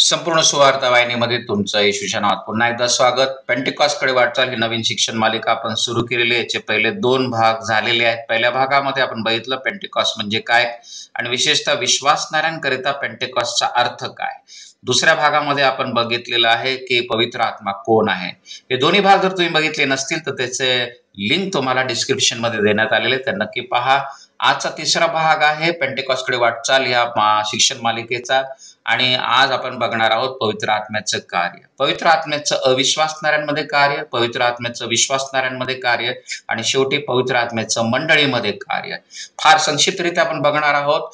संपूर्ण सुवार्ता वाहिनीमध्ये तुमचं येशूच्या नावात पुन्हा एकदा स्वागत. पेंटिकॉस्टकडे वाटचाल ही नवीन शिक्षण मालिका आपण सुरू केलेली आहे. याचे पहिले 2 भाग झालेले आहेत. पहिल्या भागामध्ये आपण बघितलं पेंटिकॉस्ट म्हणजे काय आणि विशेषतः विश्वासणाऱ्यांकरिता पेंटिकॉस्टचा अर्थ काय. दुसऱ्या भागामध्ये आपण बघितलेलं आहे की पवित्र आत्मा कोण आहे. हे दोन्ही भाग जर तुम्ही बघितले नसतील तर त्याचे लिंक तुम्हाला डिस्क्रिप्शन मध्ये देण्यात आलेले, तर नक्की पहा. आजचा तिसरा भाग आहे पेंटिकॉस्टकडे वाटचाल या शिक्षण मालिकेचा आणि आज आपण बघणार आहोत पवित्र आत्म्याचं कार्य. पवित्र आत्म्याचं अविश्वासणाऱ्यांमध्ये कार्य, पवित्र आत्म्याचं विश्वासणाऱ्यांमध्ये कार्य आणि शेवटी पवित्र आत्म्याचं मंडळीमध्ये कार्य. फार संक्षिप्तरित्या आपण बघणार आहोत.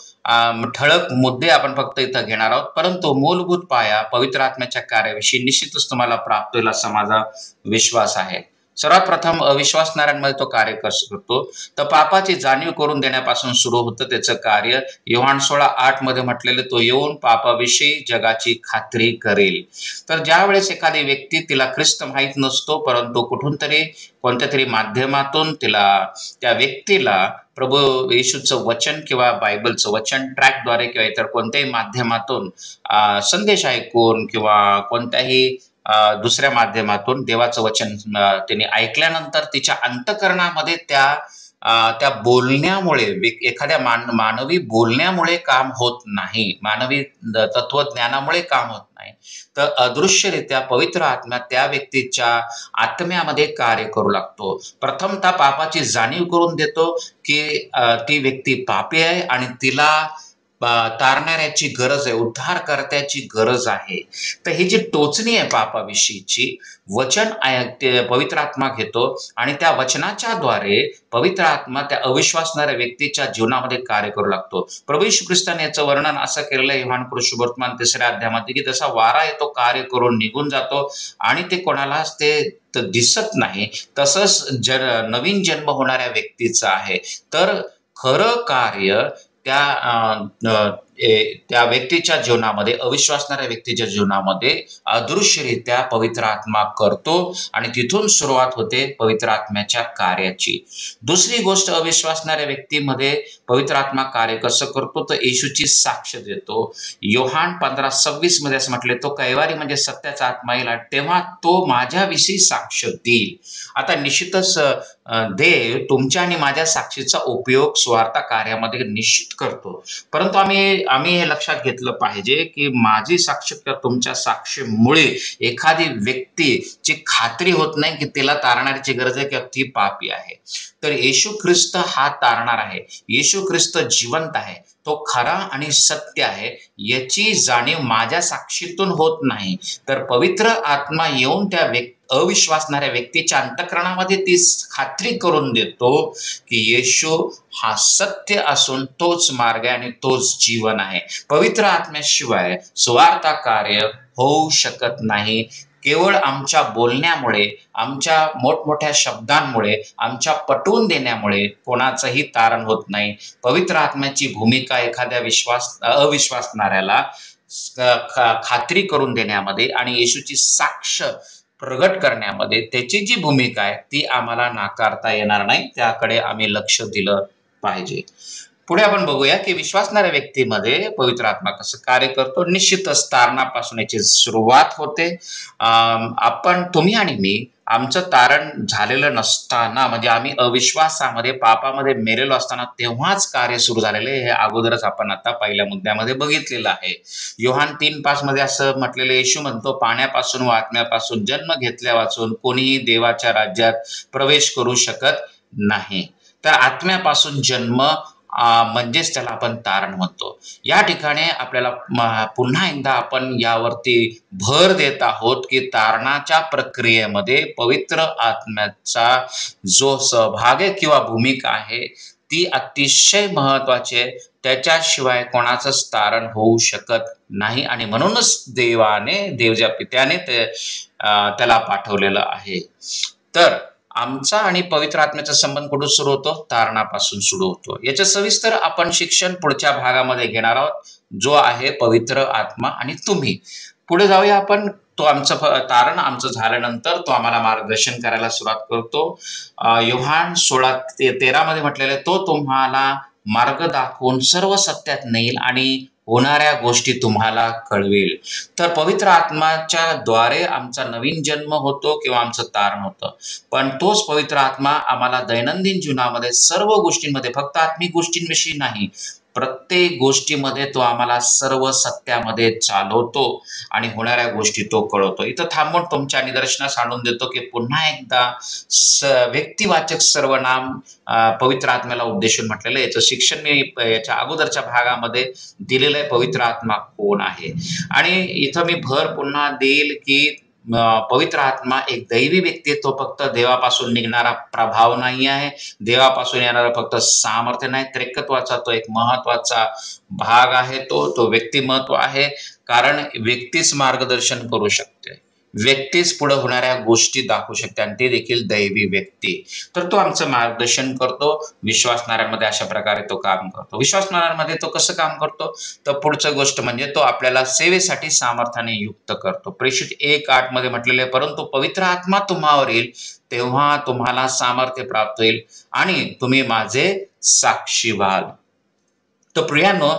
ठळक मुद्दे आपण फक्त इथं घेणार आहोत, परंतु मूलभूत पाया पवित्र आत्म्याच्या कार्याविषयी निश्चितच तुम्हाला प्राप्त होईल असा माझा विश्वास आहे. सर्वात प्रथम अविश्वासणाऱ्यांमध्ये तो कार्य कसं करतो तर पापाची जाणीव करून देण्यापासून सुरू होतं त्याचं कार्य. योहान 16:8 मध्ये म्हटलेलं, तो येऊन पापाविषयी जगाची खात्री करेल. तर ज्या वेळेस एखादी व्यक्ती, तिला ख्रिस्त माहीत नसतो, परंतु कुठून तरी कोणत्या तरी माध्यमातून त्या व्यक्तीला प्रभू येशूचं वचन किंवा बायबलचं वचन ट्रॅकद्वारे किंवा इतर कोणत्याही माध्यमातून संदेश ऐकून किंवा कोणत्याही दुसऱ्या माध्यमातून देवाचं वचन त्यांनी ऐकल्यानंतर तिच्या अंतःकरणामध्ये त्या बोलण्यामुळे, एखाद्या मानवी बोलण्यामुळे काम होत नाही, मानवी तत्वज्ञानामुळे काम होत नाही, तर अदृश्यरित्या पवित्र आत्मा त्या व्यक्तीच्या आत्म्यामध्ये कार्य करू लागतो. प्रथमतः पापाची जाणीव करून देतो की ती व्यक्ती पापी आहे आणि तिला तारणाऱ्याची गरज आहे, उद्धारकर्त्याची गरज आहे. तर ही जी टोचणी आहे पापाविषयीची, वचन पवित्र आत्मा घेतो आणि त्या वचनाच्या द्वारे पवित्र आत्मा त्या अविश्वासणाऱ्या व्यक्तीच्या जीवनामध्ये कार्य करू लागतो. प्रभू येशू ख्रिस्ताने याचं वर्णन असं केलेलं आहे योहान वर्तमान 3 अध्यायामध्ये की जसा वारा येतो, कार्य करून निघून जातो आणि ते कोणालाच ते दिसत नाही, तसंच नवीन जन्म होणाऱ्या व्यक्तीचं आहे. तर खरं कार्य त्या व्यक्तीच्या जीवनामध्ये, अविश्वासणाऱ्या व्यक्तीच्या जीवनामध्ये अदृश्यरित्या पवित्र आत्मा करतो आणि तिथून सुरुवात होते पवित्र आत्म्याच्या कार्याची. दुसरी गोष्ट, अविश्वासणाऱ्या व्यक्तीमध्ये पवित्र आत्मा कार्य कसं करतो तर येशूची साक्ष देतो. योहान 15:26 मध्ये असं म्हटले, तो कैवारी म्हणजे सत्याचा आत्मा येईल तेव्हा तो माझ्याविषयी साक्ष देईल. आता निश्चितच देव तुमच्या आणि माझ्या साक्षीचा उपयोग स्वार्थ कार्यामध्ये निश्चित करतो, परंतु आम्ही हे लक्षात घेतलं पाहिजे की माझी साक्ष किंवा तुमच्या साक्षीमुळे एखादी व्यक्तीची खात्री होत नाही की तिला तारणाऱ्याची गरज आहे किंवा ती पापी आहे. तर येशू ख्रिस्त हा तारणार आहे. येशू ख्रिस्त जिवंत आहे, तो खरा आणि सत्य आहे, याची जाणीव माझ्या साक्षीतून होत नाही. तर पवित्र आत्मा येऊन त्या अविश्वासणाऱ्या व्यक्तीच्या अंतःकरणामध्ये ती खात्री करून देतो की येशू हा सत्य असून तोच मार्ग आहे आणि तोच जीवन आहे. पवित्र आत्म्याशिवाय सुवार्थ कार्य होऊ शकत नाही. केवळ आमच्या बोलण्यामुळे, आमच्या मोठमोठ्या शब्दांमुळे, आमच्या पटवून देण्यामुळे कोणाचंही तारण होत नाही. पवित्र आत्म्याची भूमिका एखाद्या अविश्वासणाऱ्याला खात्री करून देण्यामध्ये आणि येशूची साक्ष प्रगट करण्यामध्ये त्याची जी भूमिका आहे ती आम्हाला नाकारता येणार नाही. त्याकडे आम्ही लक्ष दिलं पाहिजे. पुढे आपण बघूया की विश्वासणाऱ्या व्यक्तीमध्ये पवित्र आत्मा कसं कार्य करतो. निश्चितच तारणापासून याची सुरुवात होते. तुम्ही आणि मी आमचं तारण झालेलं नसताना, म्हणजे आम्ही अविश्वासामध्ये, पापामध्ये मेलेलो असताना तेव्हाच कार्य सुरू झालेले हे अगोदरच आपण आता पहिल्या मुद्द्यामध्ये बघितलेलं आहे. योहान 3:5 मध्ये असं म्हटलेलं, येशू म्हणतो, पाण्यापासून व आत्म्यापासून जन्म घेतल्या वाचून कोणीही देवाच्या राज्यात प्रवेश करू शकत नाही. तर आत्म्यापासून जन्म म्हणजेच त्याला आपण तारण म्हणतो. या ठिकाणी आपल्याला पुन्हा एकदा आपण यावरती भर देत आहोत की तारणाच्या प्रक्रियेमध्ये पवित्र आत्म्याचा जो सहभाग आहे किंवा भूमिका आहे ती अतिशय महत्वाची आहे. त्याच्याशिवाय कोणाचंच तारण होऊ शकत नाही आणि म्हणूनच देवच्या पित्याने त्याला पाठवलेलं आहे. तर आमचा आणि पवित्र आत्म्याचा संबंध कुठून सुरू होतो? तारणापासून सुरू होतो. याचं सविस्तर आपण शिक्षण पुढच्या भागामध्ये घेणार आहोत, जो आहे पवित्र आत्मा आणि तुम्ही. पुढे जाऊया आपण. तारण आमचं झाल्यानंतर तो आम्हाला मार्गदर्शन करायला सुरुवात करतो. योहान 16:13 मध्ये म्हटलेलं आहे, तो तुम्हाला मार्ग दाखवून सर्व सत्यात नेईल आणि होणाऱ्या गोष्टी तुम्हाला कळवेल. तर पवित्र आत्माच्या द्वारे आमचा नवीन जन्म होतो किंवा आमचं तारण होतं. पण तोच पवित्र आत्मा आम्हाला दैनंदिन जीवनामध्ये सर्व गोष्टींमध्ये, फक्त आत्मिक गोष्टींविषयी नाही, प्रत्येक गोष्टीमध्ये तो आम्हाला सर्व सत्यामध्ये चालवतो आणि होणाऱ्या गोष्टी तो कळवतो. इथं थांबून तुमच्या निदर्शनास आणून देतो की पुन्हा एकदा व्यक्तिवाचक सर्वनाम पवित्र आत्म्याला उद्देशून म्हटलेलं आहे. याचं शिक्षण मी याच्या अगोदरच्या भागामध्ये दिलेलं आहे, पवित्र आत्मा कोण आहे. आणि इथं मी भर पुन्हा देईल की पवित्र आत्मा एक दैवी व्यक्ती आहे. तो फक्त देवापासून निघणारा प्रभाव नाही आहे, देवापासून येणारा फक्त सामर्थ्य नाही, त्रिकत्वाचा तो एक महत्वाचा भाग आहे. तो व्यक्तिमत्व आहे. कारण व्यक्तीच मार्गदर्शन करू शकते, व्यक्तीच पुढे होणाऱ्या गोष्टी दाखवू शकते, आणि ते देखील दैवी व्यक्ती. तर तो आमचं मार्गदर्शन करतो. विश्वासणाऱ्यांमध्ये अशा प्रकारे तो काम करतो. विश्वासणाऱ्यांमध्ये तो कसं काम करतो, तर पुढचं गोष्ट म्हणजे तो आपल्याला सेवेसाठी सामर्थ्याने युक्त करतो. प्रेषित 1:8 मध्ये म्हटलेले, परंतु पवित्र आत्मा तुम्हावर येईल तेव्हा तुम्हाला सामर्थ्य प्राप्त होईल आणि तुम्ही माझे साक्षी व्हाल. तर प्रियांनो,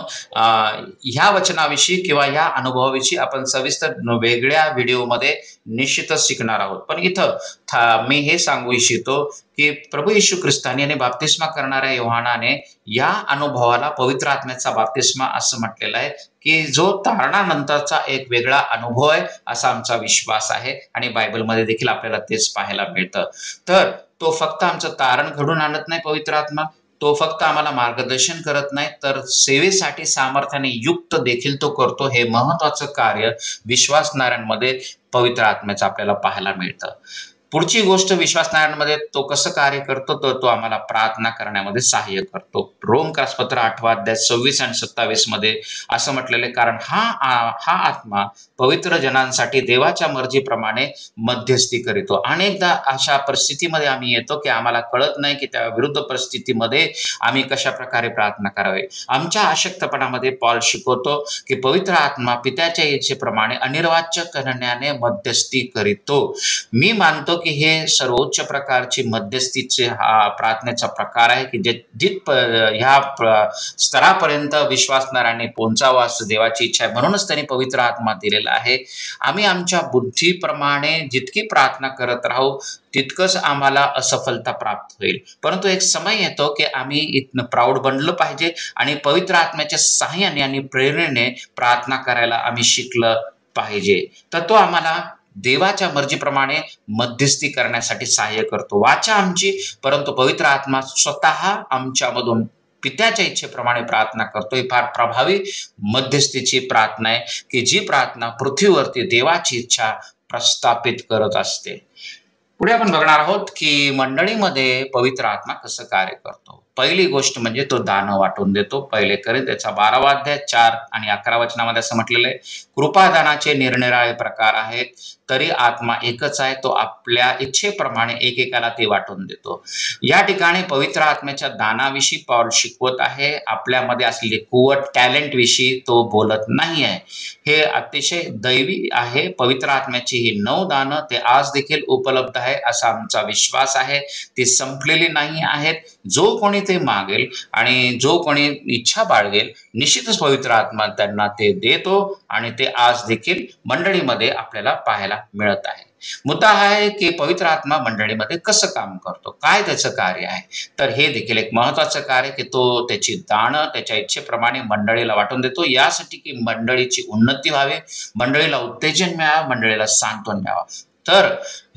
ह्या वचनाविषयी किंवा या अनुभवाविषयी आपण सविस्तर वेगळ्या व्हिडिओमध्ये निश्चितच शिकणार आहोत. पण इथं मी हे सांगू इच्छितो की प्रभू येशू ख्रिस्ताने आणि बाप्तिस्मा करणाऱ्या योहानाने या अनुभवाला पवित्र आत्म्याचा बाप्तिस्मा असं म्हटलेलं आहे की जो तारणानंतरचा एक वेगळा अनुभव आहे असा आमचा विश्वास आहे. आणि बायबलमध्ये देखील आपल्याला तेच पाहायला मिळतं. तर तो फक्त आमचं तारण घडून आणत नाही पवित्र आत्मा, तो फक्त आम्हाला मार्गदर्शन करत नाही, तर सेवेसाठी सामर्थ्याने युक्त देखील तो करतो. हे महत्वाचं कार्य विश्वासणाऱ्यांमध्ये पवित्र आत्म्याचं आपल्याला पाहायला मिळतं. पुढची गोष्ट, विश्वासणाऱ्यांमध्ये तो कसं कार्य करतो, तर तो आम्हाला प्रार्थना करण्यामध्ये सहाय्य करतो. रोमकासपत्र 8 अध्याय 26 आणि 27 मध्ये असं म्हटलेलं आहे, कारण हा आत्मा पवित्र जनांसाठी देवाच्या मर्जीप्रमाणे मध्यस्थी करीतो. अनेकदा अशा परिस्थितीमध्ये आम्ही येतो की आम्हाला कळत नाही की त्या विरुद्ध परिस्थितीमध्ये आम्ही कशा प्रकारे प्रार्थना करावी. आमच्या अशक्तपणामध्ये पॉल शिकवतो की पवित्र आत्मा पित्याच्या इच्छेप्रमाणे अनिर्वाच्य करण्याने मध्यस्थी करीतो. मी मानतो की हे सर्वोच्च प्रकारची मध्यस्थीचे हा प्रार्थनेचा प्रकार आहे की ह्या स्तरापर्यंत विश्वासणाऱ्यांनी पोहोचावा असं देवाची इच्छा आहे. म्हणूनच त्यांनी पवित्र आत्मा दिलेला आहे. आम्ही आमच्या बुद्धीप्रमाणे जितकी प्रार्थना करत राहू तितकंच आम्हाला असफलता प्राप्त होईल. परंतु एक समय येतो की आम्ही इथनं प्राऊड बनलं पाहिजे आणि पवित्र आत्म्याच्या सहाय्याने आणि प्रेरणेने प्रार्थना करायला आम्ही शिकलं पाहिजे. तर तो आम्हाला देवाच्या मर्जीप्रमाणे मध्यस्थी करण्यासाठी सहाय्य करतो. वाचा आमची, परंतु पवित्र आत्मा स्वतः आमच्यामधून पित्याच्या इच्छेप्रमाणे प्रार्थना करतो. ही फार प्रभावी मध्यस्थीची प्रार्थना आहे की जी प्रार्थना पृथ्वीवरती देवाची इच्छा प्रस्थापित करत असते. पुढे आपण बघणार आहोत की मंडळीमध्ये पवित्र आत्मा कसं कार्य करतो. पहिली गोष्ट म्हणजे तो दानं वाटून देतो. पहिले त्याचा 12 अध्याय 4 आणि 11 वचनामध्ये असं म्हटलेलं आहे, कृपादानाचे निरनिराळे प्रकार आहेत, तरी आत्मा एकच आहे. तो आपल्या इच्छेप्रमाणे एकेकाला ते वाटून देतो. या ठिकाणी पवित्र आत्म्याच्या दानाविषयी पॉल शिकवत आहे. आपल्यामध्ये असलेली कुवत, टॅलेंट विषयी तो बोलत नाही आहे. हे अतिशय दैवी आहे. पवित्र आत्म्याची ही 9 दानं ते आज देखील उपलब्ध आहे असा आमचा विश्वास आहे. ती संपलेली नाही आहेत. जो कोणी ते मागेल आणि जो कोणी इच्छा बाळगेल, निश्चितच पवित्र आत्मा त्यांना ते देतो आणि ते आज देखील मंडळीमध्ये आपल्याला पाहायला मिळत आहे. मुद्दा हा आहे की पवित्र आत्मा मंडळीमध्ये कसं काम करतो, काय त्याचं कार्य आहे. तर हे देखील एक महत्वाचं कार्य की तो त्याची दानं त्याच्या इच्छेप्रमाणे मंडळीला वाटून देतो, यासाठी की मंडळीची उन्नती व्हावी, मंडळीला उत्तेजन मिळावं, मंडळीला सांत्वन मिळावं. तर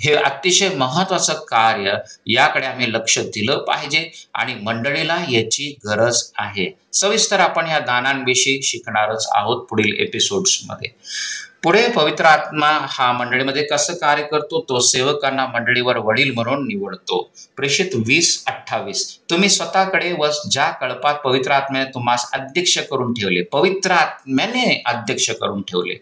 हे अतिशय महत्वाचं कार्य, याकडे आम्ही लक्ष दिलं पाहिजे आणि मंडळीला याची गरज आहे. सविस्तर आपण या दानांविषयी शिकणारच आहोत पुढील एपिसोड्समध्ये. पुढे पवित्र आत्मा हा मंडळीमध्ये कसं कार्य करतो, तो सेवकांना मंडळीवर वडील म्हणून निवडतो. प्रेषित 20:28, तुम्ही स्वतःकडे व ज्या कळपात पवित्र आत्म्याने तुम्हास अध्यक्ष करून ठेवले, पवित्र आत्म्याने अध्यक्ष करून ठेवले.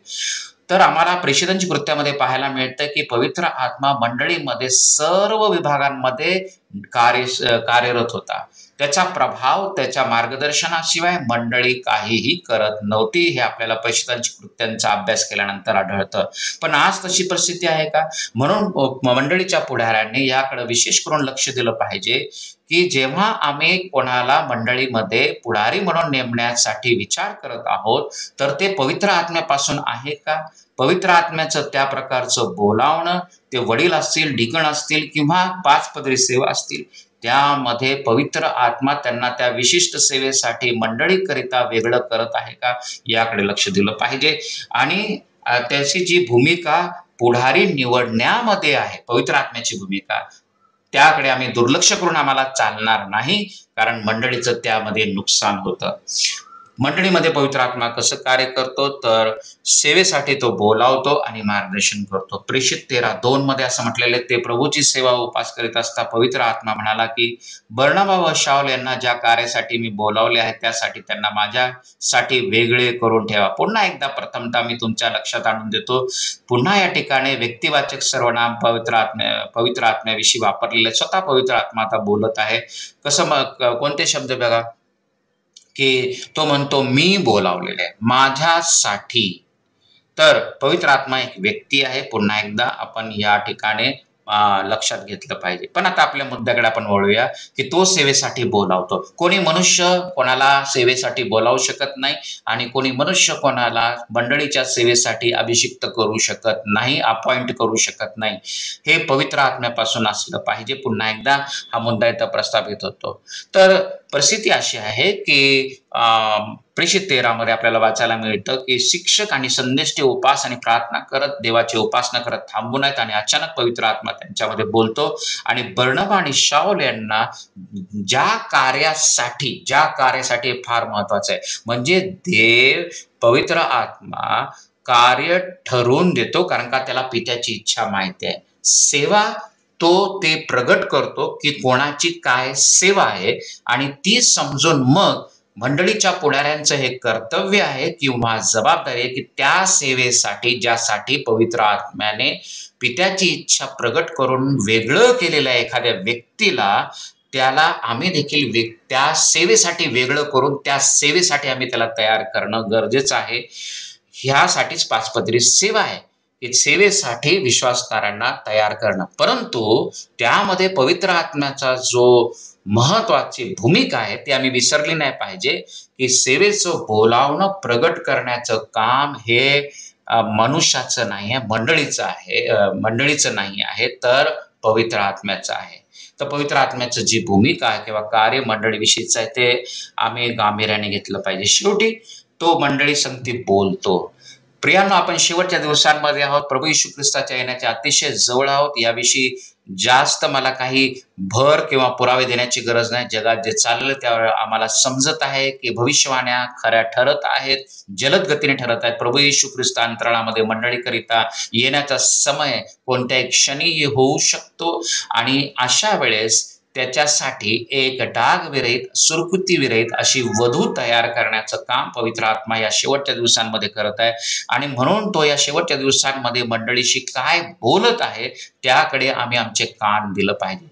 तर आम्हाला प्रेषितांची कृत्यामध्ये पाहायला मिळतं की पवित्र आत्मा मंडळीमध्ये सर्व विभागांमध्ये कार्यरत होता. त्याचा प्रभाव, त्याच्या मार्गदर्शनाशिवाय मंडळी काहीही करत नव्हती. हे आपल्याला प्रेषितांची कृत्यांचा अभ्यास केल्यानंतर आढळतं. पण आज तशी परिस्थिती आहे का? म्हणून मंडळीच्या पुढाऱ्यांनी याकडे विशेष करून लक्ष दिलं पाहिजे की जेव्हा आम्ही कोणाला मंडळीमध्ये पुढारी म्हणून नेमण्यासाठी विचार करत आहोत, तर ते पवित्र आत्म्यापासून आहे का? पवित्र आत्म्याचं त्या प्रकारचं बोलावणं, ते वडील असतील, डिकन असतील किंवा 5 पदरी सेवा असतील, त्यामध्ये पवित्र आत्मा त्यांना त्या विशिष्ट सेवेसाठी मंडळीकरिता वेगळं करत आहे का, याकडे लक्ष दिलं पाहिजे. आणि त्याची जी भूमिका पुढारी निवडण्यामध्ये आहे, पवित्र आत्म्याची भूमिका, त्याकडे आम्ही दुर्लक्ष करून आम्हाला चालणार नाही, कारण मंडळीचं त्यामध्ये नुकसान होतं. मंडळीमध्ये पवित्र आत्मा कसं कार्य करतो, तर सेवेसाठी तो बोलावतो आणि मार्गदर्शन करतो. प्रेषित 13:2 मध्ये असं म्हटलेलं आहे, ते प्रभूची सेवा उपास करीत असता पवित्र आत्मा म्हणाला की बर्नबा व शाऊल यांना ज्या कार्यासाठी मी बोलावले आहे त्यासाठी त्यांना माझ्यासाठी वेगळे करून ठेवा. पुन्हा एकदा प्रथमतः मी तुमच्या लक्षात आणून देतो, पुन्हा या ठिकाणी व्यक्तिवाचक सर्वनाम पवित्र आत्म्याविषयी वापरलेले, स्वतः पवित्र आत्मा आता बोलत आहे. कसं मग, कोणते शब्द बघा, की तो म्हणतो मी बोलावलेले आहे माझ्यासाठी. तर पवित्र आत्मा एक व्यक्ती आहे, पुन्हा एकदा आपण या ठिकाणी लक्षात घेतलं पाहिजे. पण आता आपल्या मुद्द्याकडे आपण वळूया, की तो सेवेसाठी बोलावतो. कोणी मनुष्य कोणाला सेवेसाठी बोलावू शकत नाही आणि कोणी मनुष्य कोणाला मंडळीच्या सेवेसाठी अभिषिक्त करू शकत नाही, अपॉइंट करू शकत नाही. हे पवित्र आत्म्यापासून असलं पाहिजे. पुन्हा एकदा हा मुद्दा इथं प्रस्थापित होतो. तर परिस्थिती अशी आहे की प्रेषित 13 मध्ये आपल्याला वाचायला मिळतं की शिक्षक आणि संदेष्टे उपास आणि प्रार्थना करत देवाची उपासना करत थांबू नयेत, आणि अचानक पवित्र आत्मा त्यांच्यामध्ये बोलतो आणि बर्नबा आणि शाऊल यांना ज्या कार्यासाठी फार महत्वाचं आहे, म्हणजे देव पवित्र आत्मा कार्य ठरवून देतो, कारण का त्याला पित्याची इच्छा माहिती आहे. सेवा ते प्रगट करतो की कोणाची काय सेवा आहे, आणि ती समजून मग मंडळीच्या पुढाऱ्यांचं हे कर्तव्य आहे किंवा जबाबदारी आहे की त्या सेवेसाठी, ज्यासाठी पवित्र आत्म्याने पित्याची इच्छा प्रगट करून वेगळं केलेल्या एखाद्या व्यक्तीला, त्याला आम्ही देखील त्या सेवेसाठी वेगळं करून त्या सेवेसाठी आम्ही त्याला तयार करणं गरजेचं आहे. ह्यासाठीच 5 पदरी सेवा आहे, की सेवेसाठी विश्वासणाऱ्यांना तयार करणं. परंतु त्यामध्ये पवित्र आत्म्याचा जो महत्वाची भूमिका आहे ती आम्ही विसरली नाही पाहिजे, की सेवेचं बोलावणं प्रगट करण्याचं काम हे मनुष्याचं नाही आहे, मंडळीचं नाही आहे, तर पवित्र आत्म्याचं आहे. तर पवित्र आत्म्याचं जी भूमिका आहे किंवा कार्य मंडळीविषयीचं आहे ते आम्ही गांभीर्याने घेतलं पाहिजे. शेवटी तो मंडळी संगती बोलतो. प्रियांनो, आपण शेवटच्या दिवसांमध्ये आहोत, प्रभू येशू ख्रिस्ताच्या येण्याच्या अतिशय जवळ आहोत. याविषयी जास्त मला काही भर किंवा पुरावे देण्याची गरज नाही. जगात जे चाललं त्यावर आम्हाला समजत आहे की भविष्यवाण्या खऱ्या ठरत आहेत, जलद गतीने ठरत आहेत. प्रभू येशू ख्रिस्त अंतराळामध्ये मंडळीकरिता येण्याचा समय कोणत्याही क्षणी होऊ शकतो, आणि अशा वेळेस त्याच्यासाठी एक डागविरहित, सुरकुतीविरहित अशी वधू तयार करण्याचं काम पवित्र आत्मा या शेवटच्या दिवसांमध्ये करत आहे. आणि म्हणून तो या शेवटच्या दिवसांमध्ये मंडळीशी काय बोलत आहे त्याकडे आम्ही आमचे कान दिलं पाहिजे,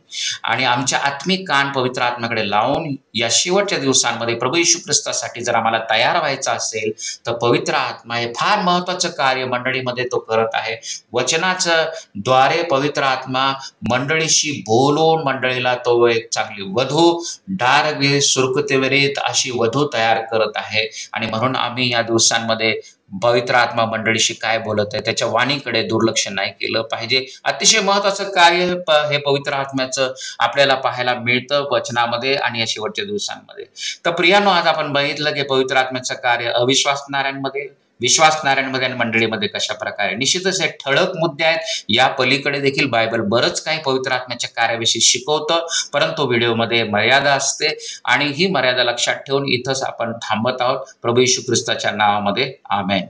आणि आमच्या आत्मिक कान पवित्र आत्म्याकडे लावून या शेवटच्या दिवसांमध्ये प्रभू येशू ख्रिस्तासाठी जर आम्हाला तयार व्हायचं असेल, तर पवित्र आत्मा हे फार महत्वाचं कार्य मंडळीमध्ये तो करत आहे. वचनाचं द्वारे पवित्र आत्मा मंडळीशी बोलून मंडळीला तो एक चांगली वधू, डागविरहित, सुरकुतीविरहित अशी वधू तयार करत आहे. आणि म्हणून आम्ही या दिवसांमध्ये पवित्र आत्मा मंडळीशी काय बोलत आहे त्याच्या वाणीकडे दुर्लक्ष नाही केलं पाहिजे. अतिशय महत्वाचं कार्य हे पवित्र आत्म्याचं आपल्याला पाहायला मिळतं वचनामध्ये आणि या शेवटच्या दिवसांमध्ये. तर प्रियांनो, आज आपण बघितलं की पवित्र आत्म्याचं कार्य अविश्वासणाऱ्यांमध्ये, विश्वासणाऱ्यांमध्ये आणि मंडळीमध्ये कशा प्रकारे. निश्चितच हे ठळक मुद्दे आहेत. या पलीकडे देखील बायबल बरंच काही पवित्र आत्म्याच्या कार्याविषयी शिकवतं, परंतु व्हिडिओमध्ये मर्यादा असते, आणि ही मर्यादा लक्षात ठेवून इथंच आपण थांबत आहोत. प्रभू येशू ख्रिस्ताच्या नावामध्ये आमेन.